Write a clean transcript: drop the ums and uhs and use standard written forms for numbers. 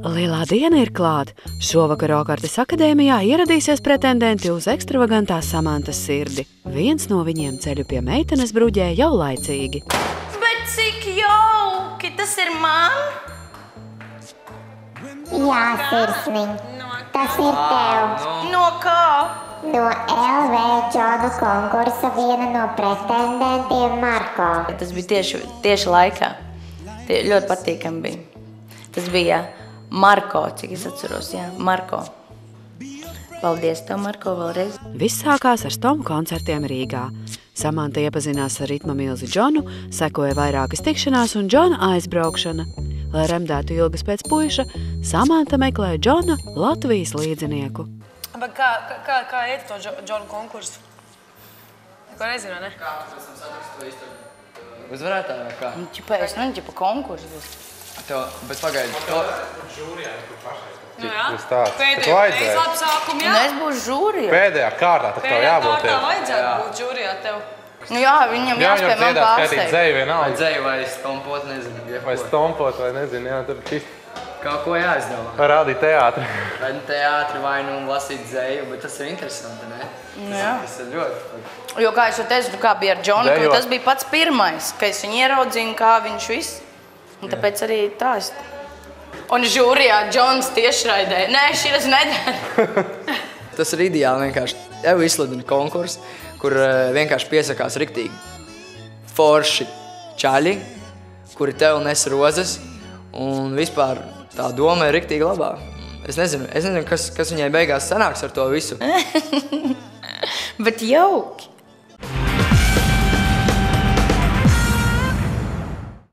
Lielā diena ir klāt. Šovakar Okartes akadēmijā ieradīsies pretendenti uz ekstravagantās Samantas sirdi. Viens no viņiem ceļu pie meitenes bruģē jau laicīgi. Bet cik jauki, tas ir man? Jā, sirsniņ, tas ir tev. No kā? No LV Džonu konkursa viena no pretendentiem Marko. Tas bija tieši laikā. Ļoti patīkami bija. Tas bija Marko, cik es atceros, jā, Marko. Paldies tev, Marko, vēlreiz. Viss sākās ar Stomu koncertiem Rīgā. Samanta iepazinās ar ritma milzi Džonu, sekoja vairākas tikšanās un Džona aizbraukšana. Lai remdētu ilgas pēc puiša, Samanta meklēja Džona Latvijas līdzinieku. Bet kā iet to Džonu konkursu? Ko nezinu, ne? Kā tu esam satiks to īstu uzvarētāju vai kā? Es neņķipa konkursu. Bet pagaidi, to... Žūrijā, kur pašai. Nu jā, Pēdējā labu sākumu, jā? Un es būšu žūrijā. Pēdējā kārtā, tad tev jābūt Pēdējā kārtā vajadzētu būt žūrijā tev. Nu jā, viņam jāspēj man skaitīt pārsteigt. dzeju Vai vienalga. dzēju vai stompot, nezinu. Vai stompot, vai nezinu, jā, tur čist. Kaut ko jāizdomā. Rādīt teātri. Vai nu teātri, vai nu lasīt dzēju, bet tas ir interesanti, ne? Jā. Tas ir ļoti. Jo, kā es jau teicu, kā bija ar Džonu, Dejo. tas bija pats pirmais, ka es viņu ieraudzīju, kā viņš viss. Un tāpēc arī tā es... Un žūrijā Džons tiešraidē. Nē, šitas nedara. Tas ir ideāli vienkārši. Tev izsludina konkursu, kur vienkārši piesakās riktīgi forši čaļi, kuri tev nes rozes, un vispār tā doma ir riktīgi labā. Es nezinu, kas viņai beigās sanāks ar to visu. Bet jauki.